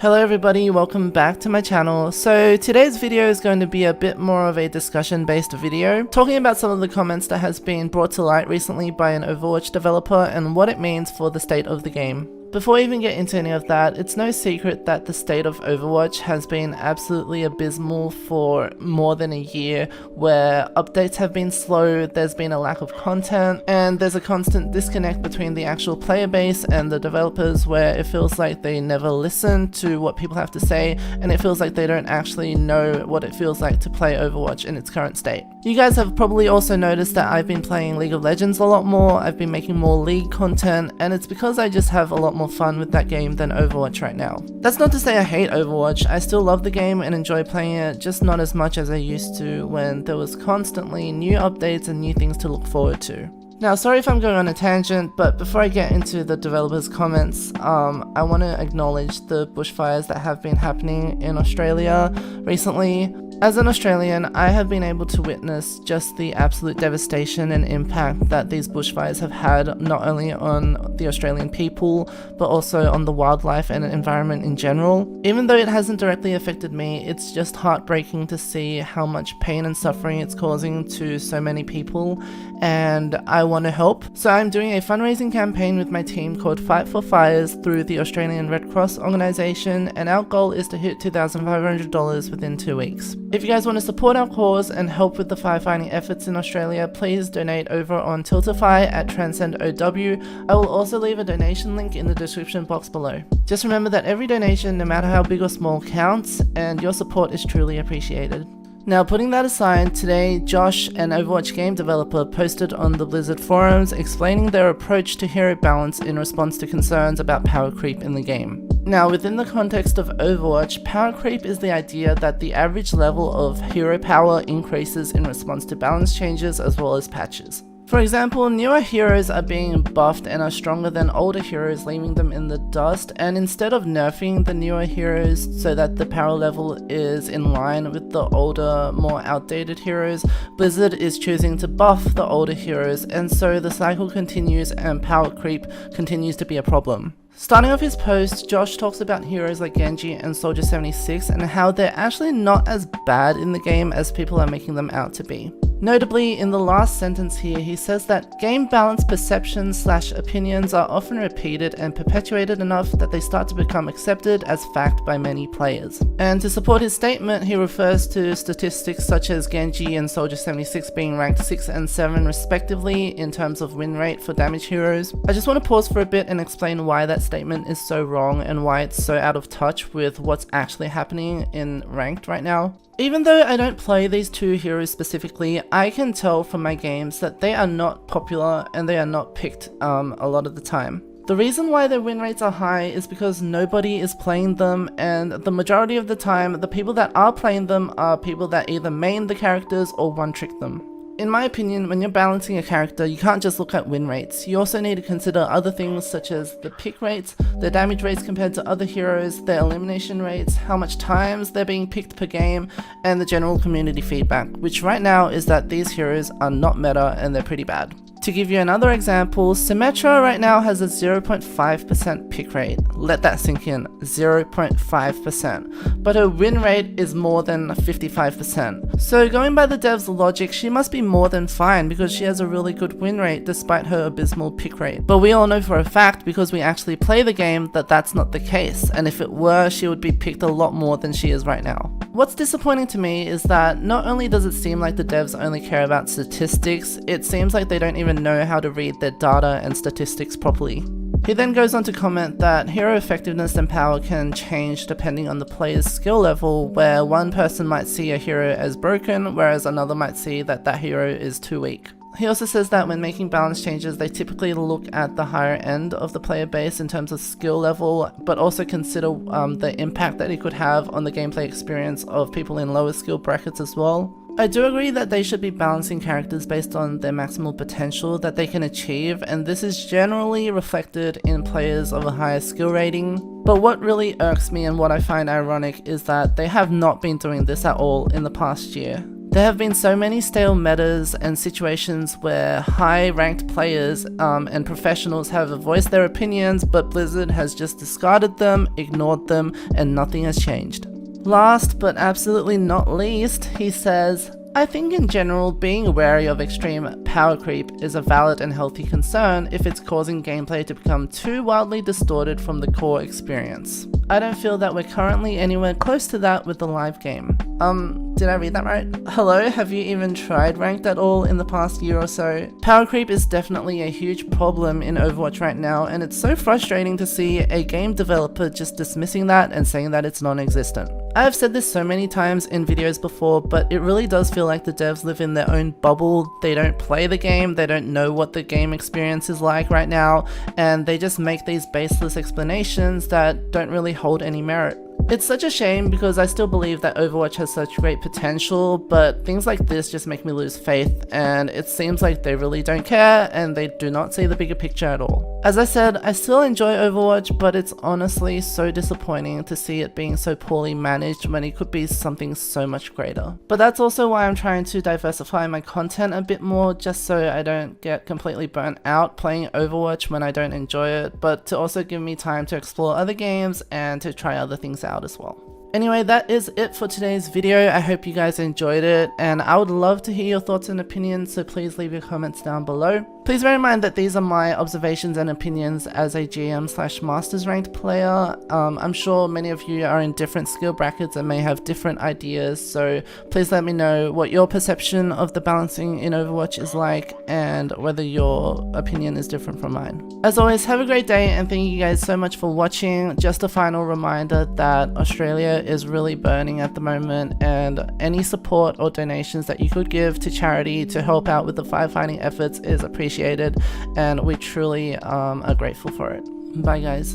Hello everybody, welcome back to my channel. So today's video is going to be a bit more of a discussion based video, talking about some of the comments that has been brought to light recently by an Overwatch developer and what it means for the state of the game. Before we even get into any of that, it's no secret that the state of Overwatch has been absolutely abysmal for more than a year, where updates have been slow, there's been a lack of content, and there's a constant disconnect between the actual player base and the developers, where it feels like they never listen to what people have to say, and it feels like they don't actually know what it feels like to play Overwatch in its current state. You guys have probably also noticed that I've been playing League of Legends a lot more, I've been making more League content, and it's because I just have a lot more fun with that game than Overwatch right now. That's not to say I hate Overwatch, I still love the game and enjoy playing it, just not as much as I used to when there was constantly new updates and new things to look forward to. Now, sorry if I'm going on a tangent, but before I get into the developers' comments, I want to acknowledge the bushfires that have been happening in Australia recently. As an Australian, I have been able to witness just the absolute devastation and impact that these bushfires have had, not only on the Australian people, but also on the wildlife and environment in general. Even though it hasn't directly affected me, it's just heartbreaking to see how much pain and suffering it's causing to so many people, and I want to help. So I'm doing a fundraising campaign with my team called Fight for Fires through the Australian Red Cross organisation, and our goal is to hit $2,500 within 2 weeks. If you guys want to support our cause and help with the firefighting efforts in Australia, please donate over on Tiltify at TranscendOW. I will also leave a donation link in the description box below. Just remember that every donation, no matter how big or small, counts, and your support is truly appreciated. Now, putting that aside, today Josh, an Overwatch game developer, posted on the Blizzard forums explaining their approach to hero balance in response to concerns about power creep in the game. Now, within the context of Overwatch, power creep is the idea that the average level of hero power increases in response to balance changes as well as patches. For example, newer heroes are being buffed and are stronger than older heroes, leaving them in the dust, and instead of nerfing the newer heroes so that the power level is in line with the older, more outdated heroes, Blizzard is choosing to buff the older heroes, and so the cycle continues and power creep continues to be a problem. Starting off his post, Josh talks about heroes like Genji and Soldier 76 and how they're actually not as bad in the game as people are making them out to be. Notably, in the last sentence here, he says that game balance perceptions/opinions are often repeated and perpetuated enough that they start to become accepted as fact by many players. And to support his statement, he refers to statistics such as Genji and Soldier 76 being ranked 6 and 7 respectively in terms of win rate for damage heroes. I just want to pause for a bit and explain why that statement is so wrong and why it's so out of touch with what's actually happening in ranked right now. Even though I don't play these two heroes specifically, I can tell from my games that they are not popular and they are not picked a lot of the time. The reason why their win rates are high is because nobody is playing them, and the majority of the time, the people that are playing them are people that either main the characters or one-trick them. In my opinion, when you're balancing a character, you can't just look at win rates. You also need to consider other things such as the pick rates, the damage rates compared to other heroes, their elimination rates, how much times they're being picked per game, and the general community feedback, which right now is that these heroes are not meta and they're pretty bad. To give you another example, Symmetra right now has a 0.5% pick rate. Let that sink in, 0.5%. But her win rate is more than 55%. So going by the dev's logic, she must be more than fine because she has a really good win rate despite her abysmal pick rate. But we all know for a fact, because we actually play the game, that that's not the case. And if it were, she would be picked a lot more than she is right now. What's disappointing to me is that not only does it seem like the devs only care about statistics, it seems like they don't even know how to read their data and statistics properly. He then goes on to comment that hero effectiveness and power can change depending on the player's skill level, where one person might see a hero as broken, whereas another might see that that hero is too weak. He also says that when making balance changes, they typically look at the higher end of the player base in terms of skill level, but also consider the impact that it could have on the gameplay experience of people in lower skill brackets as well. I do agree that they should be balancing characters based on their maximal potential that they can achieve, and this is generally reflected in players of a higher skill rating. But what really irks me and what I find ironic is that they have not been doing this at all in the past year. There have been so many stale metas and situations where high ranked players and professionals have voiced their opinions, but Blizzard has just discarded them, ignored them, and nothing has changed. Last but absolutely not least, he says, I think in general, being wary of extreme power creep is a valid and healthy concern if it's causing gameplay to become too wildly distorted from the core experience. I don't feel that we're currently anywhere close to that with the live game. Did I read that right? Hello, have you even tried ranked at all in the past year or so? Power creep is definitely a huge problem in Overwatch right now, and it's so frustrating to see a game developer just dismissing that and saying that it's non-existent. I have said this so many times in videos before, but it really does feel like the devs live in their own bubble. They don't play the game, they don't know what the game experience is like right now, and they just make these baseless explanations that don't really hold any merit. It's such a shame because I still believe that Overwatch has such great potential, but things like this just make me lose faith, and it seems like they really don't care and they do not see the bigger picture at all. As I said, I still enjoy Overwatch, but it's honestly so disappointing to see it being so poorly managed when it could be something so much greater. But that's also why I'm trying to diversify my content a bit more, just so I don't get completely burnt out playing Overwatch when I don't enjoy it, but to also give me time to explore other games and to try other things out as well. Anyway, that is it for today's video. I hope you guys enjoyed it, and I would love to hear your thoughts and opinions, so please leave your comments down below. Please bear in mind that these are my observations and opinions as a GM/Masters ranked player. I'm sure many of you are in different skill brackets and may have different ideas, so please let me know what your perception of the balancing in Overwatch is like and whether your opinion is different from mine. As always, have a great day and thank you guys so much for watching. Just a final reminder that Australia is really burning at the moment, and any support or donations that you could give to charity to help out with the firefighting efforts is appreciated, and we truly are grateful for it. Bye guys.